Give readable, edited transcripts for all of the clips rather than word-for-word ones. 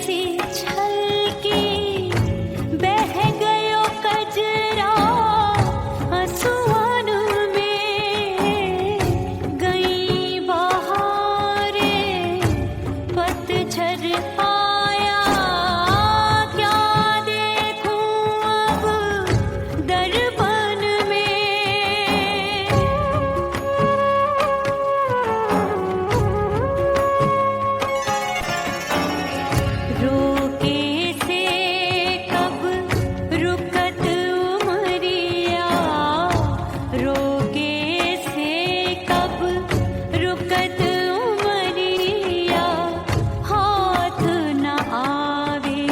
सी छलकी बह गयो कजरा आंसुओं में गई बहारे पतझड़ आया क्या देखूं अब दर्पण में रोके से कब रुकत उमरिया रोके से कब रुकत उमरिया हाथ न आवे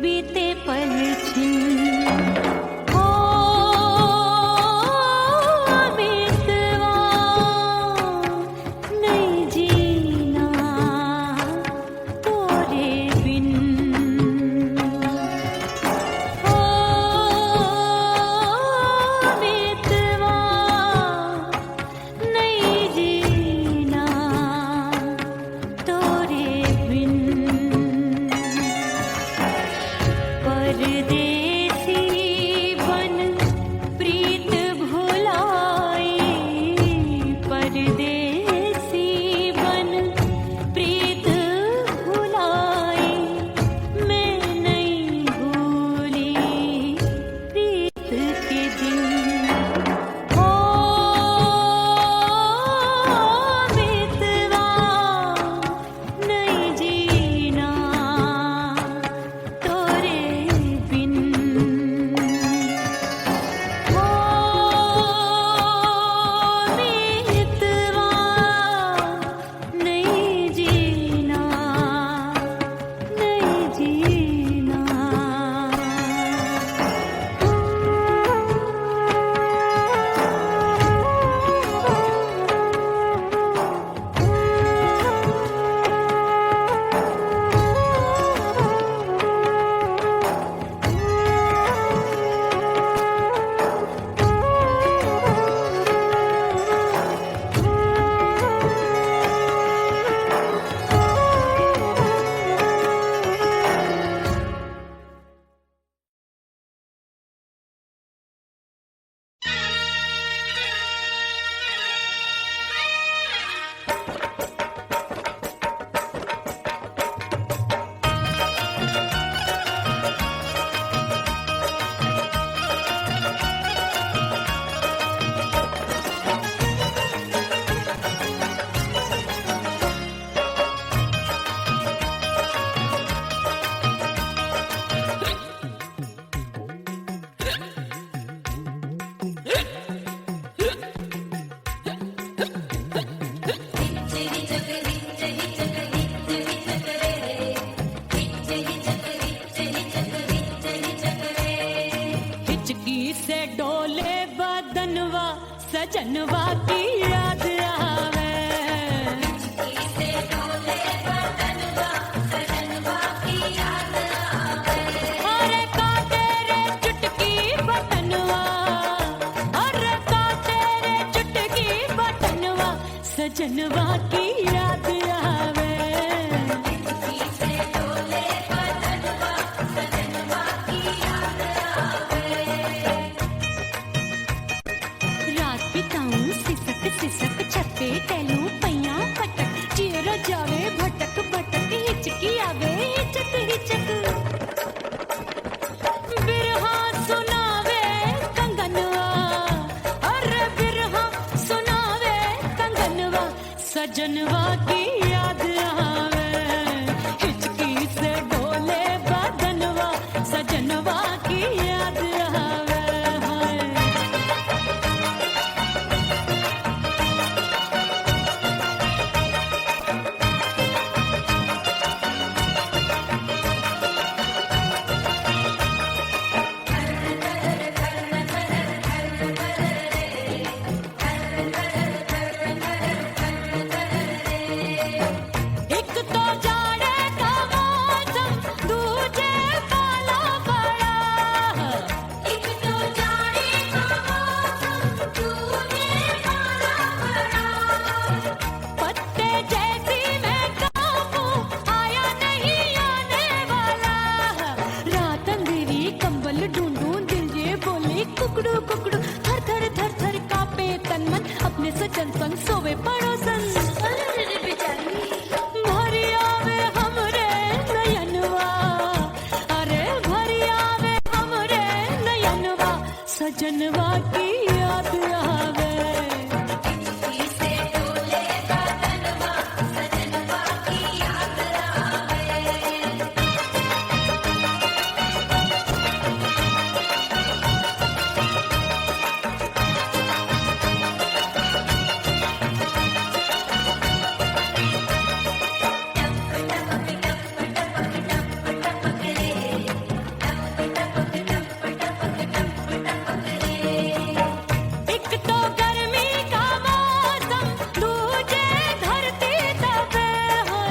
बीते पल छिन हो बीतवा नहीं जीना तोरे बिन हो बीतवा नहीं जीना तोरे बिन परदेसी बन प्रीत भुलाई परदेसी बन प्रीत भुलाई मैं नहीं भूली प्रीत के दिन हो बीतवा नहीं जीना तोरे बिन हो बीतवा नहीं जीना नहीं जीना हिचकी से डोले बदनवा सजनवा की याद आवे अरे का तेरे चुटकी बटनवा अरे का तेरे चुटकी बटनवा सजनवा की याद आवे रात बिताऊं सिसक सिसक छत पे टहलूं पैया पटक चेहरा जावे भटक भटक हिचकी आवे हिचक हिचक बिरहा सुनावे कंगनवा अरे बिरहा सुनावे कंगनवा सजनवा की याद आवे हिचकी से डोले बदनवा सजनवा की याद आवे हाय संग सोवे पड़ोसन भरी आवे हमरे नयनवा अरे भरी आवे हमरे नयनवा सजनवा की याद आवे एक तो गर्मी का मौसम दूजे धरती दबे है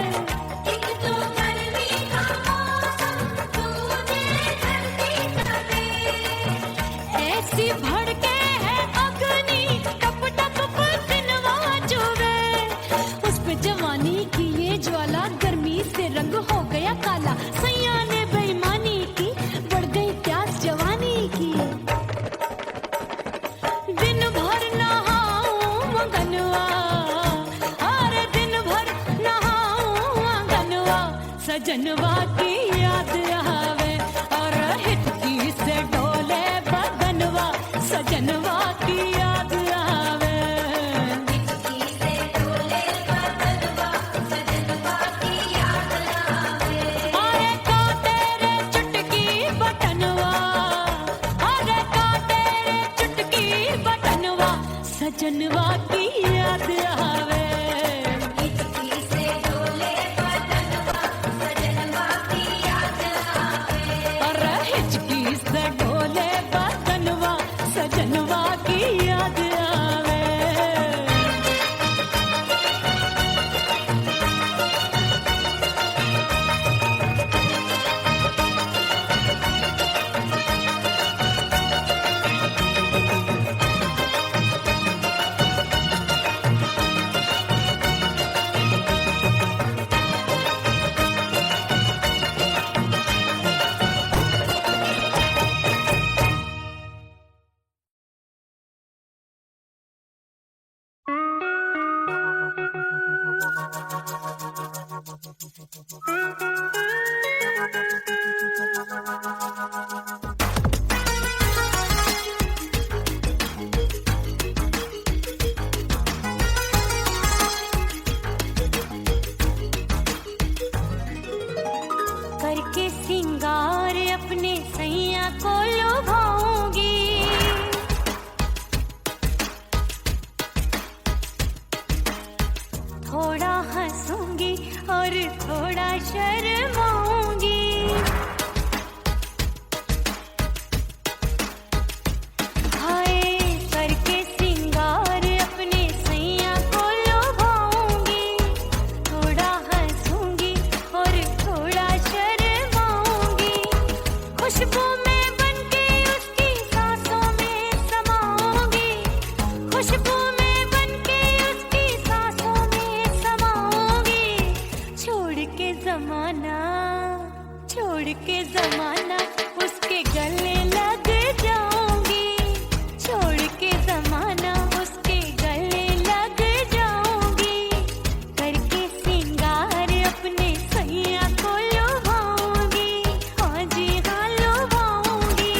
एक तो गर्मी का मौसम दूजे धरती दबे ऐसी भड़के है अग्नि टप टप पसीनवा चुभे उस पे जवानी की ये ज्वाला गर्मी से रंग हो गया काला सैया ने बेईमानी की बढ़ गई प्यास जवानी की दिन भर नहाऊं मगनवा अरे दिन भर नहाऊं मगनवा सजनवा की याद आवे और हिचकी से डोले बदनवा सजनवा की याद आवे हिचकी से डोले बदनवा सजनवा की याद आवे अरे का तेरे चुटकी बटनवा अरे का तेरे चुटकी बटनवा सजनवा की याद आवे हिचकी से डोले बदनवा सजनवा की याद आवे अरे हिचकी से डोले बदनवा सजनवा की याद आवे करके सिंगार अपने सैया को लुभाऊंगी थोड़ा हंसूंगी और थोड़ा शर्माऊंगी हाय करके सिंगार अपने सैया को लुभाऊंगी थोड़ा हंसूंगी और थोड़ा शर्माऊंगी खुशबू में बनके उसकी सांसों में समाऊंगी खुशबू में बनके उसकी सांसों में समाऊंगी छोड़ के जमाना उसके गले लग जाऊंगी छोड़ के जमाना उसके गले लग जाऊंगी करके सिंगार अपने सैया को लुभाऊंगी हाँ जी हाँ लुभाऊंगी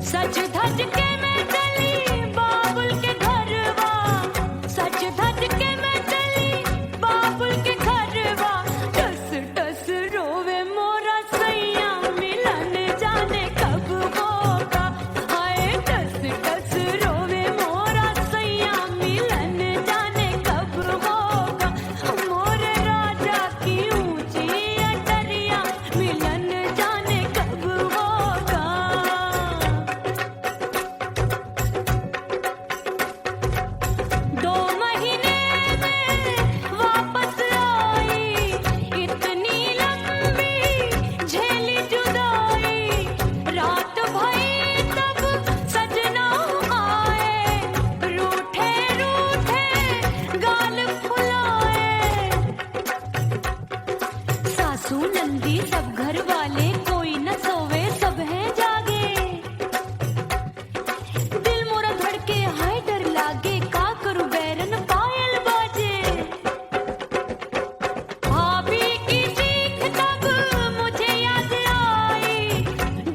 सज धज के मैं चली बाबुल के घरवा, सज धज के मैं चली बाबुल के घरवा। टस टस रोवे मोरा सैया मिलन जाने कब होगा। हाय टस टस रोवे मोरा सैया मिलन जाने कब होगा। मोरे राजा की ऊंची अटरिया मिलन जाने कब होगा। 2 महीने में वापस आई, इतनी लंबी झेली जुदाई। रात भई तब सजना आए, रूठे रूठे गाल फुलाए। सासू नंदी सब घर वाले कोई न सोवे सब हैं जागे। दिल मोरा धड़के हाय डर लागे, का करूं बैरन पायल बाजे। भाभी की चीख तब मुझे याद आई,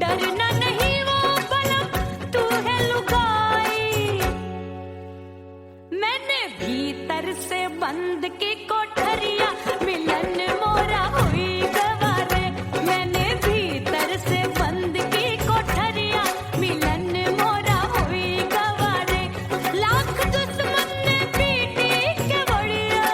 डरना नहीं वो पलक तू है लुकाई। मैंने भीतर से बंद की कोठरिया मिलन मोरा हुई गवारे। मैंने भीतर से बंद की कोठरिया मिलन मोरा हुई गवारे। लाख दुश्मन ने पीटी के बढ़िया,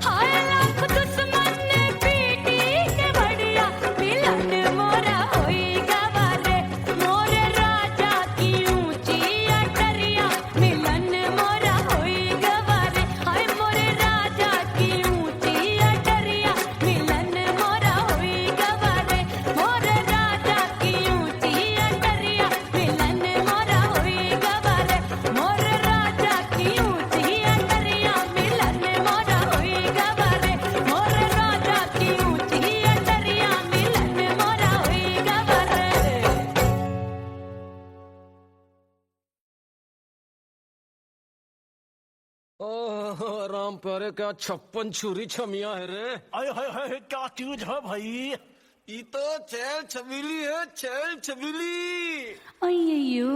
हाय लाख दुश्मन ने पीटी के बढ़िया। मिलन मोरा हुई गवारे, मोरे राजा की ऊंची अटरिया मिलन मोरा हुई गवारे। हाय मोरे राजा की ऊंची अटरिया मिलन मोरा हुई गवारे। मोरे राजा की ऊंची अटरिया मिलन मोरा हुई गवारे। मोरे राजा की ऊंची अटरिया मिलन मोरा हुई गवारे। मोरे राजा की ऊंची अटरिया मिलन मोरा हुई गवारे। ओह राम प्यारे, क्या 56 छुरी छमिया है रे। हाय हाय हाय, क्या चीज है भाई? ये तो चैल छबीली है, चैल छबीली। अय्यो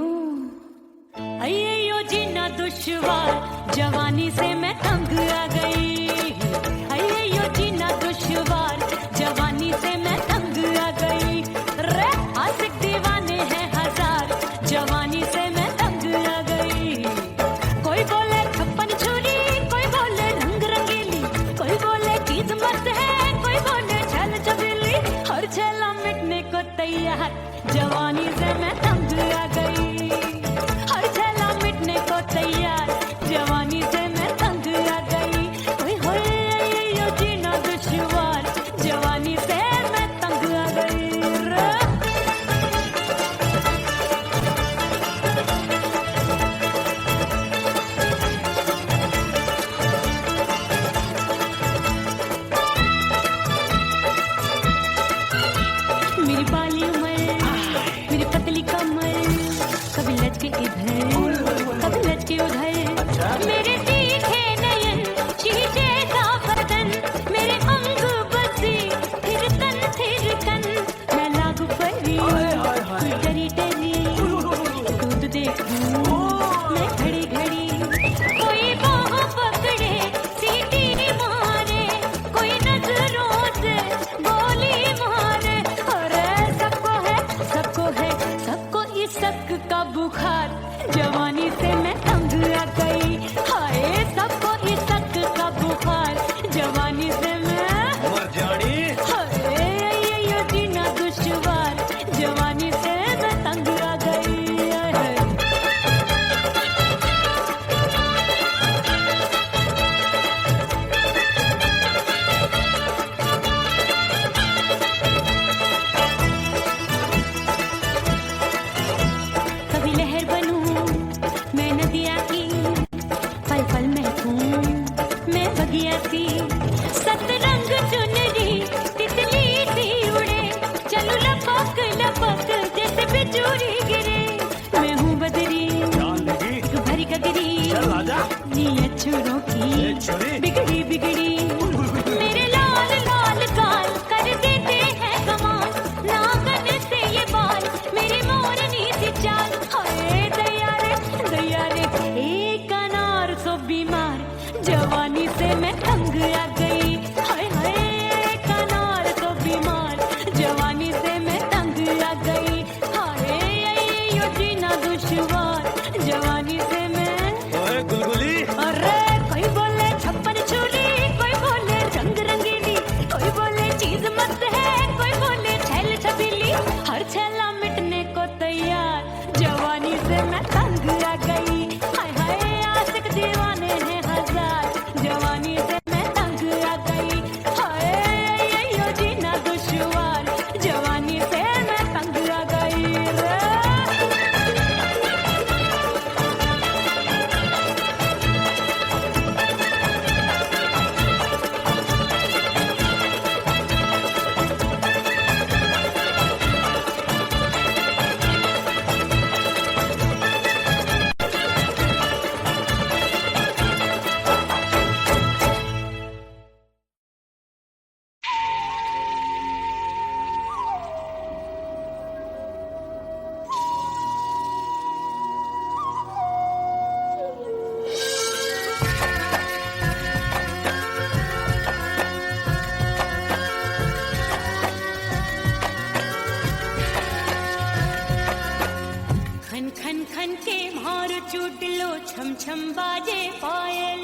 अय्यो जीना दुश्वार, जवानी से मैं तंग आ गई। अय्यो जीना दुश्वार, जवानी से मैं तंग आ गई। रे आशिक दीवाने हैं हजार, जवानी से मैं तंग आ गई। कोई बोले 56 छुरी, कोई बोले रंग रंगीली, कोई बोले चीज मस्त है, कोई बोले छल छबीली। हर छला मिटने को तैयार, जवानी से मैं तंग आ गई। हर छला मिटने को तैयार, जवानी से मैं तंग आ गई। ओए होए यो जीना दुश्वार, जवानी से मैं तंग आ गई रे। मेरी बाली उमर, मेरी पतली कमर, कभी लचके इधर कभी लचके उधर। मेरे तीखे नयन, शीशे का बदन, मेरे अंग बसी फिर तन फिर कन। मैं लागू परी डरी डरी, दूध देखूं मैं घड़ी घड़ी। कोई बाहों पकड़े सीटी मारे, कोई नजरों से गोली मारे। अरे सबको है सबको इसक का बुखार, जवानी से मैं तंग आ गई। हाय सबको इसक का बुखार, जवानी से मैं मर जानी। हाय यो जीना दुश्वार, जवानी से मैं तंग आ गई। हाय। कभी लहर बनूं मैं नदिया की, पल पल महकूं मैं बगिया सी। सतरंग चुनरी तितली सी उड़े, चलूं लपक लपक जैसे बिजुरी गिरे। मैं हूँ बदरी जान लगी? एक भरी गगरी, चल आजा। नीयत छुरों की छुरी? बिगड़ी बिगड़ी। मेरे लाल लाल गाल कर देते हैं कमाल, नागन से ये बाल मेरी मोरनी सी चाल। से मैं तंग आ गई, हाय हाय आशिक दीवाने हैं हजार, जवानी से मैं तंग आ गई, हाय यो जीना दुश्वार, जवानी से मैं तंग आ गई रे। खन खन खन के मार चूट लो, छम छम बाजे पायल,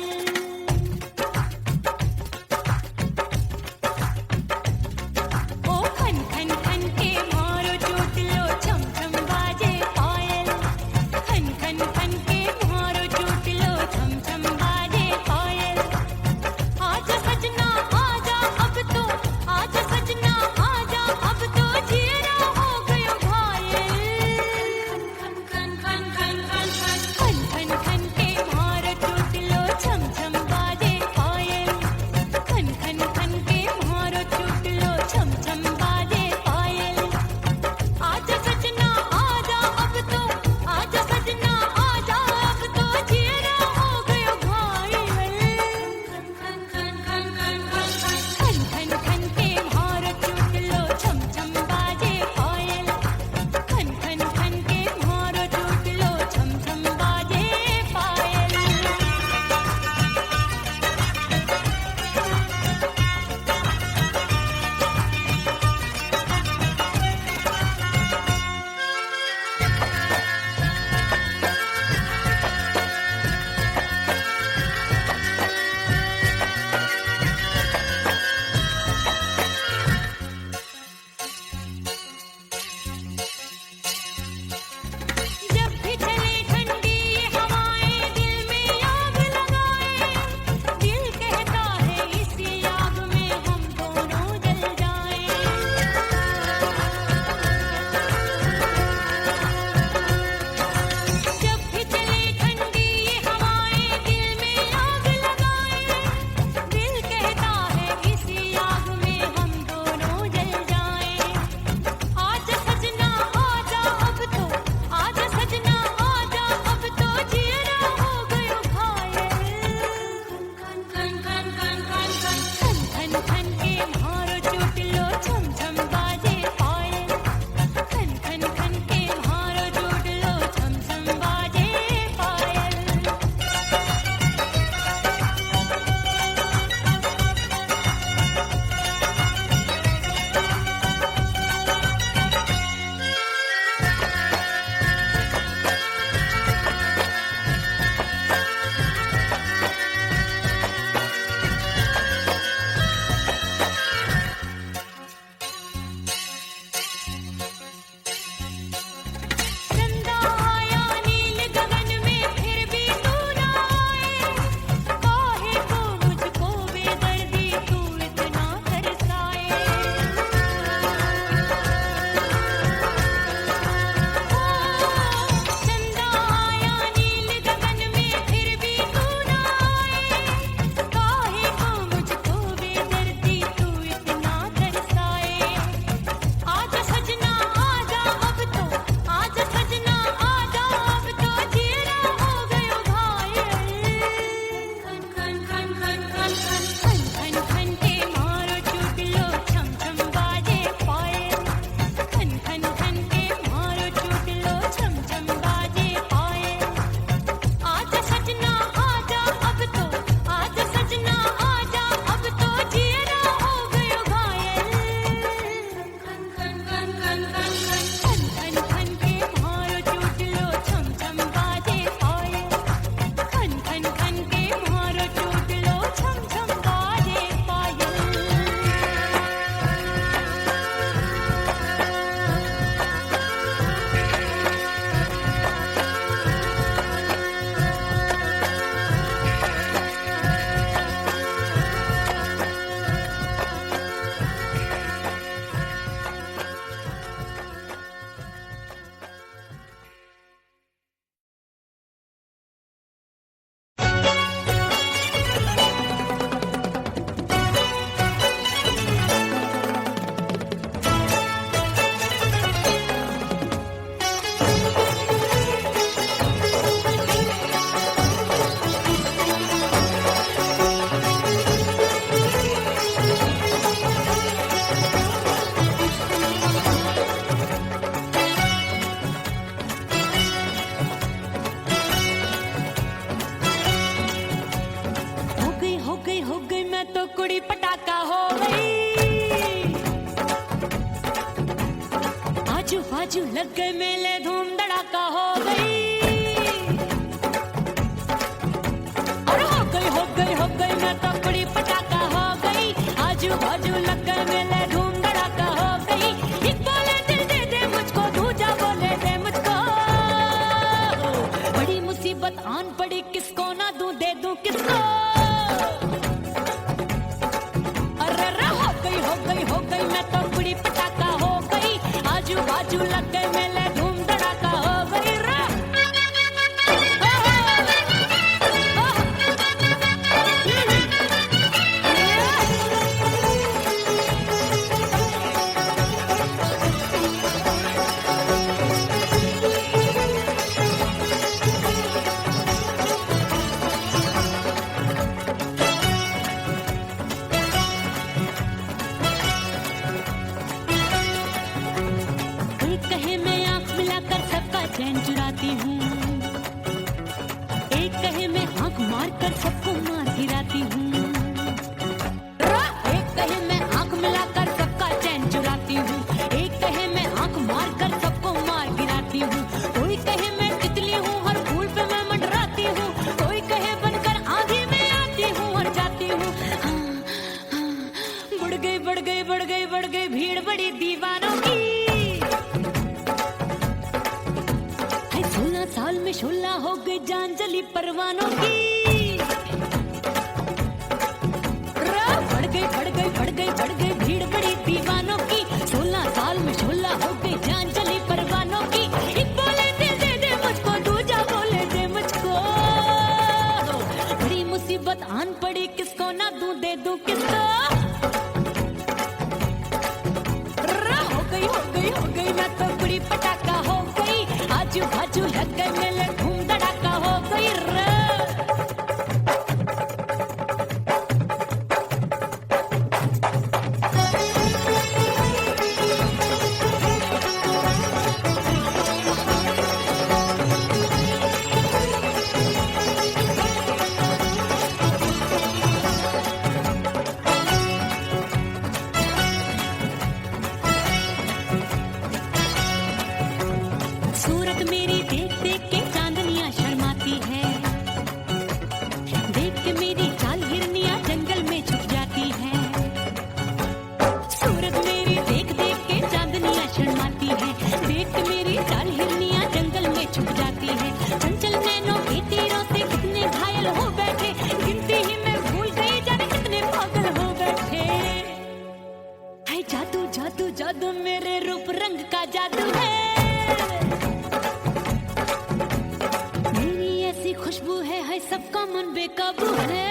ओ खन खन खन के मार चूट लो, छम छम बाजे पायल, खन खन खन के मार चूट लो, छम छम बाजे पायल, आजा सजना आजा अब तो, आजा सजना आजा अब तो, जीना हो गयो घायल, खन खन खन खन खन खन खन खन खन के मार टूट लो, छम छम मेले धूम धड़ाका हो गई। और हो गई मैं तो बड़ी पटाखा हो गई। आजू बाजू लग गए मेले धूम धड़ाका हो गई। एक बोले दिल दे दे मुझको, दूजा बोले दे मुझको। बड़ी मुसीबत आन पड़ी, किसको ना दूं दे दूं किसको। हो गई मैं तो बड़ी पटाखा हो गई। आजू बाजू लग गए मेले धूम धड़ाका हो गई। चैन चुराती हूँ, एक कहे मैं आंख मार कर सबको मार गिराती हूँ। एक कहे मैं आंख मिलाकर सबका चैन चुराती हूँ, एक कहे मैं आंख मार कर सबको मार गिराती हूँ। कोई कहे मैं तितली हूँ, हर फूल पे मैं मंडराती हूँ। कोई कहे बनकर आंधी में आती हूँ और जाती हूँ। बढ़ गई भीड़ बड़ी दीवानों की। 16 साल में शोला हो गई जान जली परवानों की। बढ़ गई भीड़ बड़ी दीवानों की। 16 साल में शोला हो गई जान जली परवानों की। एक बोले दिल दे दे मुझको, दूजा बोले दे मुझको। बड़ी मुसीबत आन पड़ी, किसको ना दूं दे दूं किसको। हो गई मैं तो बड़ी पटाखा हो गई। आजू बाजू लग गए मेले धूम धड़ाका हो गई। सूरत मेरी देख देख के चांदनियां शर्माती है। देख के मेरी चाल हिरनियां जंगल में छुप जाती है। सूरत मेरी देख देख के चांदनियां शर्माती है। देख के मेरी चाल हिरनियां जंगल में छुप जाती है। चंचल नैनों के तीरों से कितने घायल हो बैठे, गिनती ही मैं भूल गई जाने कितने पागल हो बैठे। है जादू जादू जादू मेरे रूप रंग का जादू है। खुशबू है सबका मन बेकाबू है।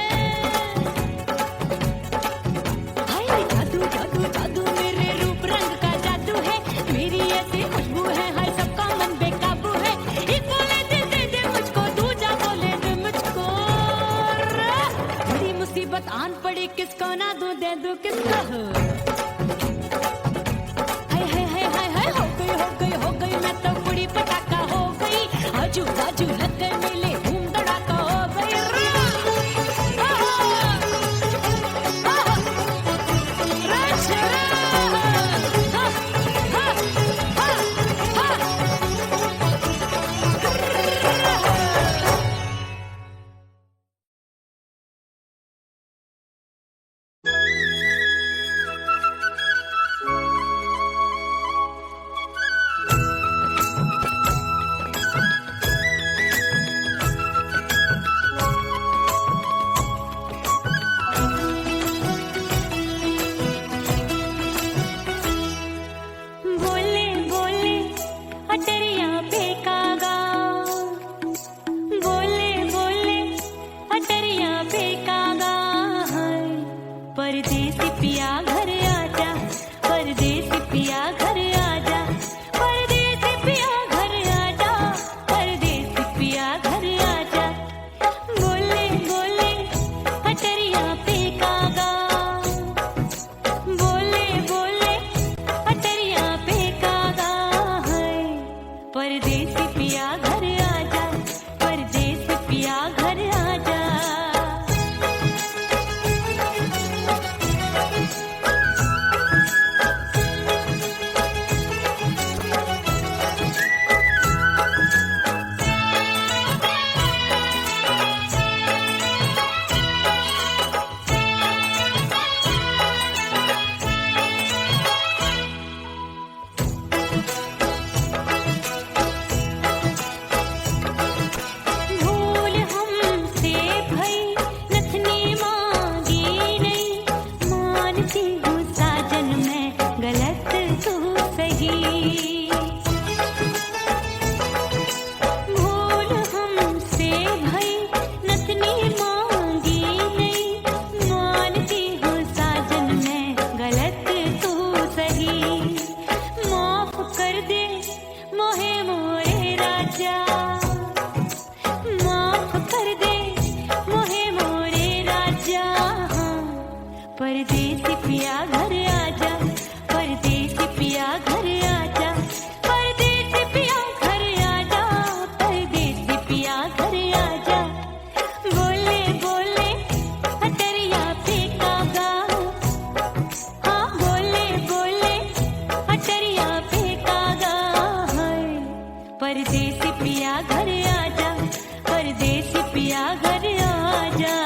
हाय जादू जादू जादू मेरे रूप रंग का जादू है। मेरी ऐसी खुशबू है सबका मन बेकाबू है। एक बोले दे दे मुझको, दूजा बोले दे मुझको। बड़ी मुसीबत आन पड़ी, किसको ना दूं दे दूं किसको। हाय हो गई मैं तो बड़ी पटाखा हो गई। आजू बाजू लग गए मेले जा माफ कर दे मोहे मोरे राजा परदेसी पिया घर आजा परदेसी पिया घर आजा परदेसी पिया घर आजा परदेसी पिया घर आजा बोले बोले अटरिया पे कागा हाँ बोले बोले अटरिया पे कागा है परदेसी पिया घर आजा परदेसी पिया घर आजा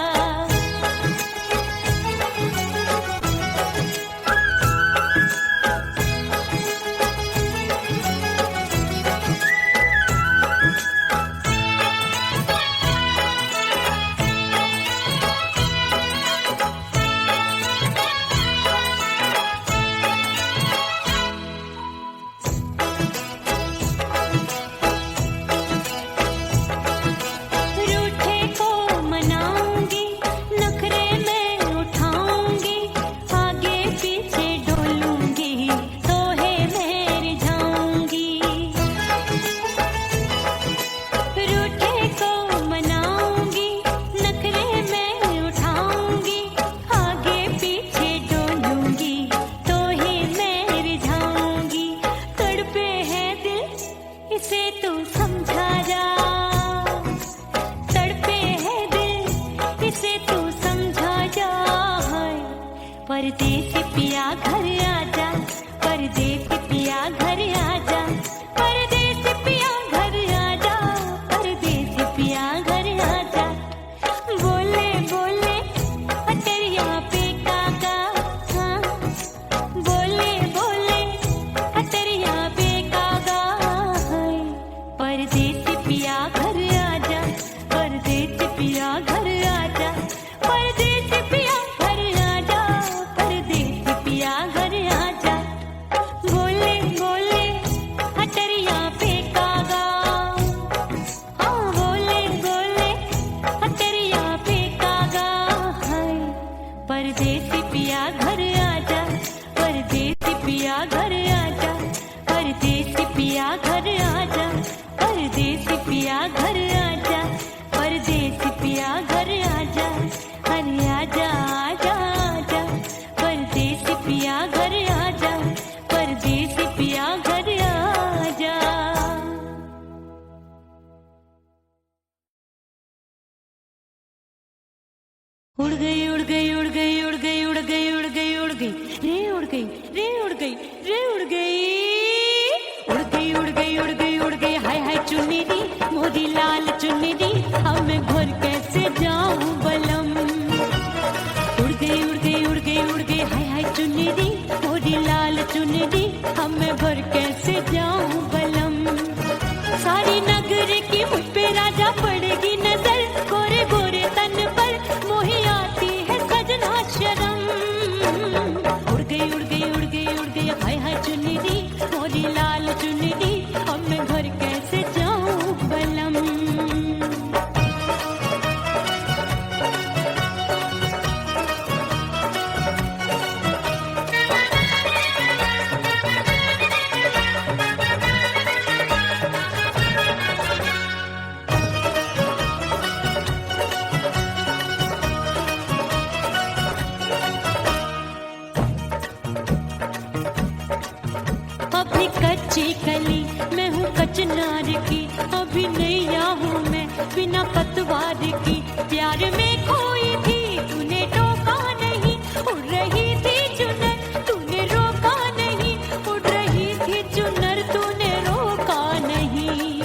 रूठे को मनाऊंगी नखरे में उठाऊंगी आगे पीछे डोलूंगी तोहे मैं रिझाऊंगी रूठे को मनाऊंगी नखरे में उठाऊंगी आगे पीछे डोलूंगी तोहे मैं रिझाऊंगी तड़पे है दिल इसे तू समझा जा तड़पे है दिल इसे तू समझा जा परदेसी पिया घर आजा परदेसी पिया घर आजा परदेसी पिया घर आजा परदेसी पिया घर आजा बोले बोले अटरिया पे कागा हाँ बोले बोले अटरिया पे कागा है परदेसी पिया घर आजा परदेसी पिया घर आजा परदेसी पिया घर आजा परदेसी पिया घर आजा बोले बोले अटरिया पे कागा हाँ बोले बोले अटरिया पे कागा है परदेसी पिया घर आजा परदेसी पिया घर आजा परदेसी पिया घर आजा परदेसी पिया घर आजा परदेसी पिया घर आजा अरे आजा आजा आजा परदेसी पिया घर आजा परदेसी पिया घर आजा उड़ गई उड़ गई उड़ गई उड़ गई उड़ गई उड़ गई उड़ गई रे उड़ गई रे उड़ गई रे उड़ गई उड़ गई उड़ गई उड़ गई उड़ गई हाय हाय चुन्नी दी मोदी लाल चुन्नी दी अब मैं घर कैसे जाऊं बलम उड़ गई उड़ गई उड़ गई उड़ गई हाय हाय चुन्नी दी मोदी लाल चुन्नी दी अब मैं घर कैसे जाऊं बलम सारी नगर की मुझ पे राजा पड़ेगी नजर गोरे गोरे तन पर मोही आती है सजना शर्म उड़ गई उड़ गई उड़ गई उड़ गई हाय हाय चुन्नी दी मोरी लाल चुन्नी दी अब मैं घर कैसे जाऊं बलम अभी कच्ची कली मैं हूँ कचनार की अभी नैया हूँ मैं बिना पतवार की प्यार में खोई थी तूने टोका नहीं उड़ रही थी चुनर तूने रोका नहीं उड़ रही थी चुनर तूने रोका नहीं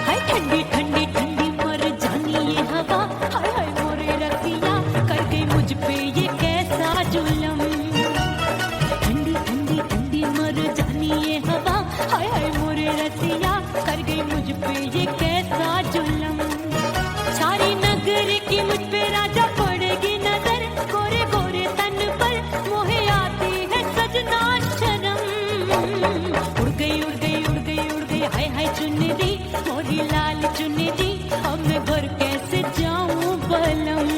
हाय ठंडी ठंडी ठंडी मर जानी ये हवा हाय हाय मोरे रतिया कर गई मुझ पे ये कैसा जुल्म ठंडी ठंडी ठंडी मर जानी ये हवा हाय हाय मोरे रतिया कर गई मुझ पे ये कैसा जुल्म सारी नगर की मुझ पे राजा पड़ेगी नजर गोरे गोरे तन पर मोहे आती है सजना शर्म उड़ गई उड़ गई उड़ गई उड़ गई हाय हाय चुन्नी दी मोरी लाल चुन्नी दी अब मैं घर कैसे जाऊं बलम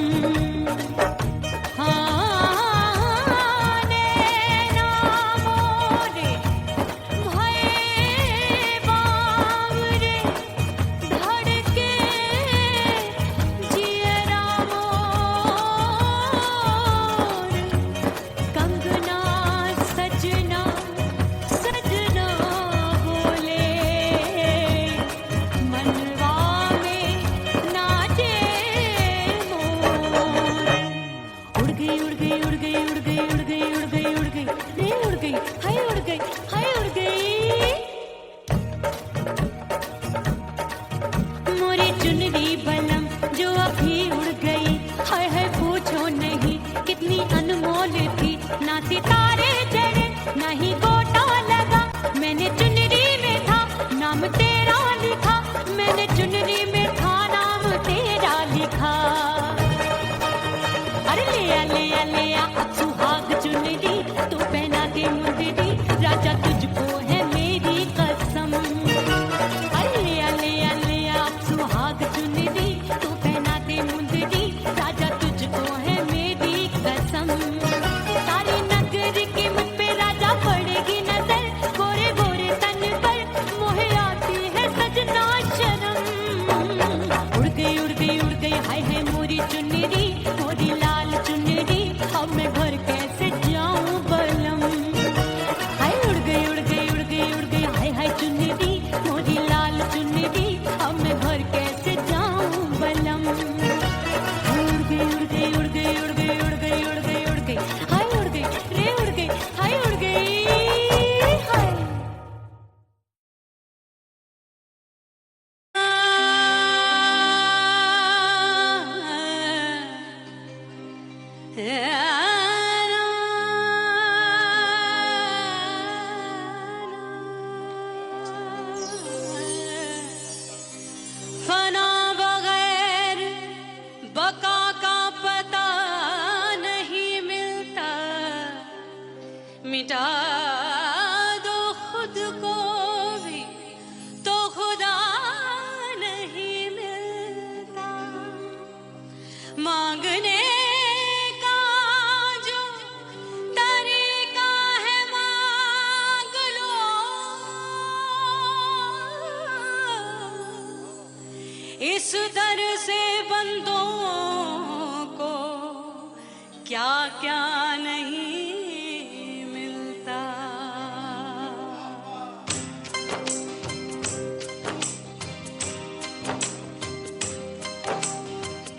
चुनरी बलम जो अभी उड़ गई, हाय हाय पूछो नहीं कितनी अनमोल थी। ना सितारे जड़े ना ही गोटा लगा, मैंने चुनरी में था नाम तेरा लिखा, मैंने चुनरी में था नाम तेरा लिखा। अरे ले आ अब सुहाग चुनरी, तू पहना दे मुंदरी, राजा तुझको है मेरी कसम। अरे ले आ अब सुहाग चुनरी, तू पहना दे मुंदरी, राजा तुझको है मेरी कसम। सारी नगर की मुझ पे राजा पड़ेगी नजर, गोरे गोरे तन पर मोहे आती है सजना शर्म। उड़ गई हाय हाय मोरी चुनरी, मोरी लाल चुनरी, अब मैं घर कैसे जाऊं बलम। हाय उड़ गई हाय हाय चुनरी, मोरी लाल चुनरी, अब मैं घर कैसे जाऊं बलम। उड़ गई हाय उड़ गई रे उड़ गई हाय उड़ गई हाय। फना बगैर बका का पता नहीं मिलता, मिटा दो खुद को भी तो खुदा नहीं मिलता। मांगने का जो तरीका है मांग लो, इस दर से बंदों को क्या क्या नहीं मिलता।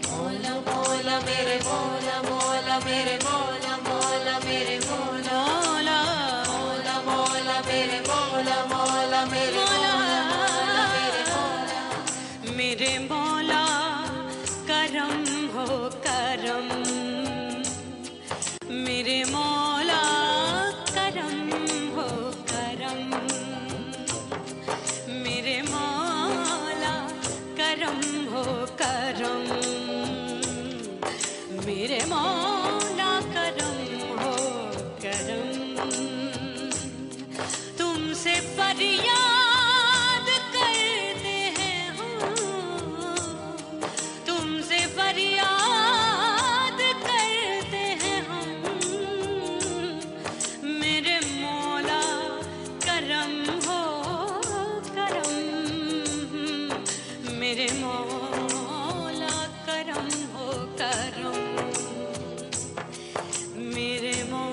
मौला मौला मेरे मौला मौला मेरे मौला मौला मेरे मौला मौला मौला मेरे मौला मौला मेरे मौला मेरे मौला मेरे मौला करम हो करम, मेरे मौला करम हो करम, मेरे मौला करम हो करम, मेरे मौला करम हो करम। तुमसे फरियाद करते हैं हम, तुमसे फरियाद करते हैं हम, मेरे मौला करम हो करम, मेरे मौला करम हो करम, मेरे मौला।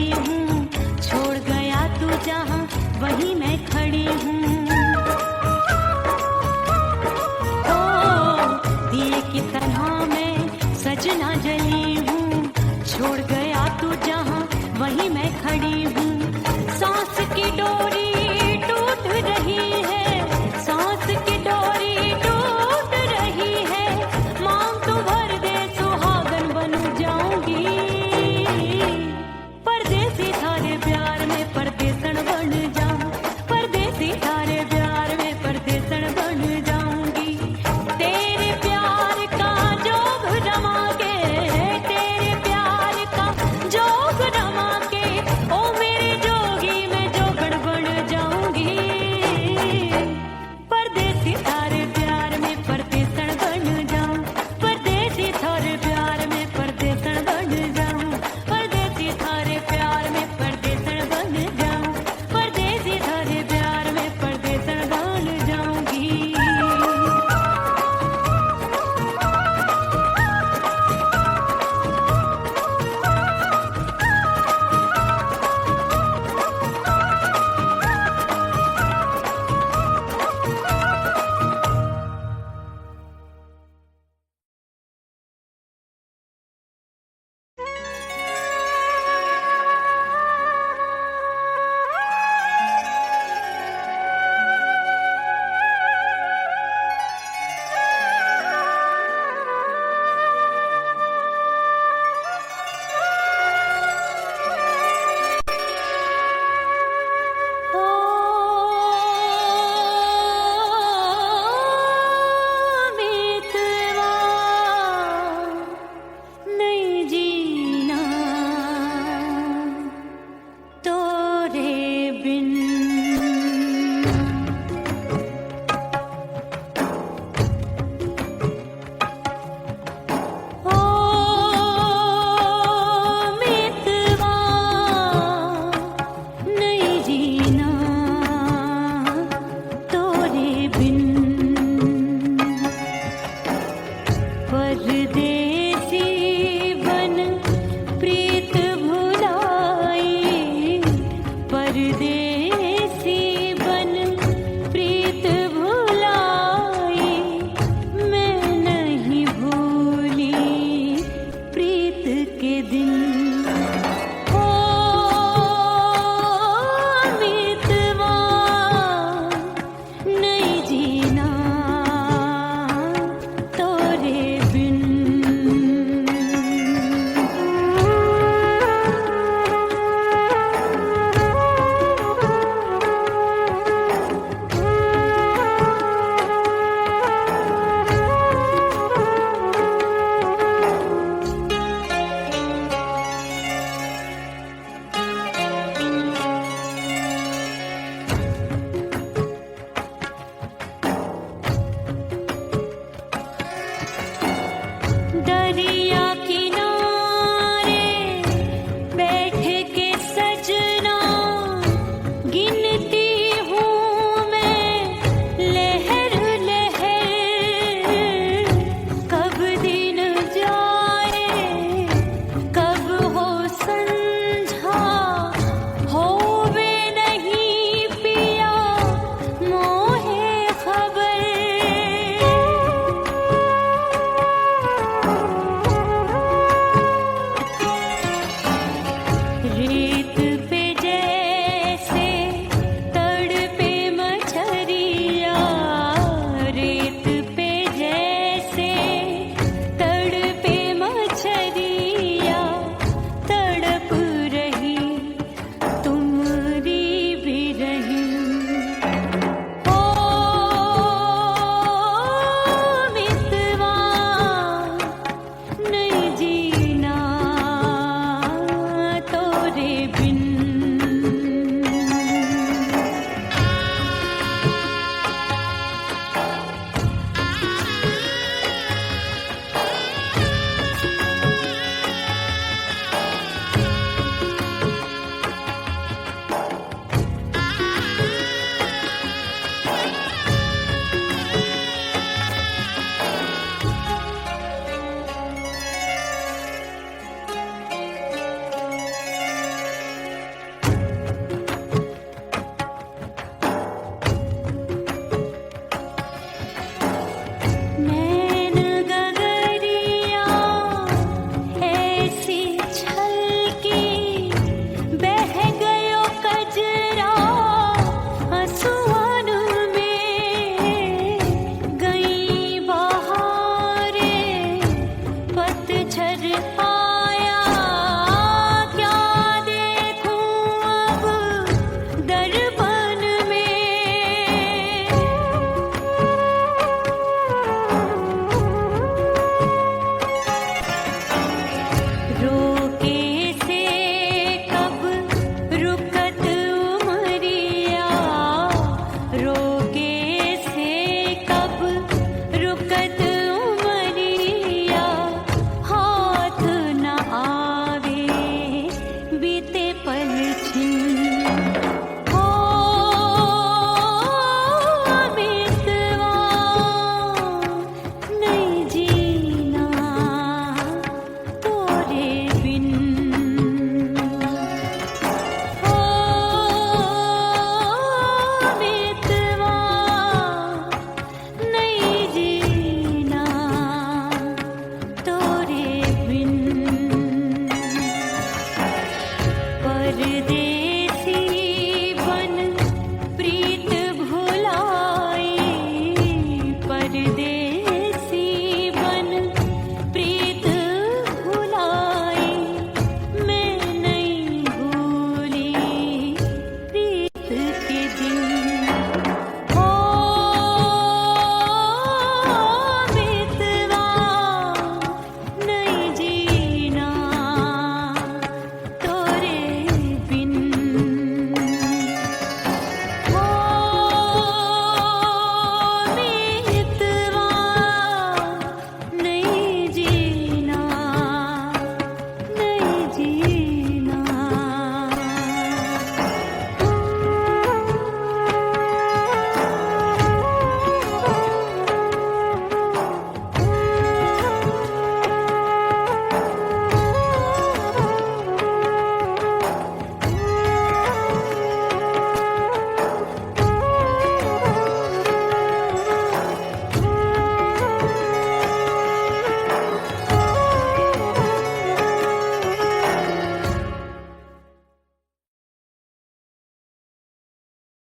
बड़ी हूँ, छोड़ गया तू जहाँ वहीं मैं खड़ी हूँ। ओ दिए की तरह मैं सजना जली हूँ, छोड़ गया तू जहाँ वहीं मैं खड़ी हूँ। सांस की डोरी टूट रही है, सांस की डोरी टूट रही है, मांग तू भर दे सुहागन बन जाऊंगी। परदेसी थारे प्यार में परदेसन बन जाऊं, परदेसी थारे प्यार में परदेसन बन जाऊंगी। तेरे प्यार का जोग रमा के, तेरे प्यार का जोग रमा के, ओ मेरे जोगी मैं जोगण बन जाऊंगी। परदेसी थारे प्यार में परदेसन बन जाऊं, परदेसी थारे प्यार में परदेसन बन जाऊं, परदेसी थारे प्यार में परदेसन बन जाऊं, परदेसी थारे प्यार में परदेसन बन जाऊंगी। मितवा नहीं जीना तोरे बिन। ओ मितवा नहीं जीना तोरे बिन। परदेसी बन प्रीत भुलाई, परदेसी बन प्रीत भुलाई, मैं नहीं भूली प्रीत के दिन। ओ मितवा नहीं जीना तोरे बिन। दरिया किनारे बैठ के सजना गिनती हूँ मैं लहर लहर, कब दिन जाए कब हो संझा, होवे नहीं पिया मोहे खबर। रेत पे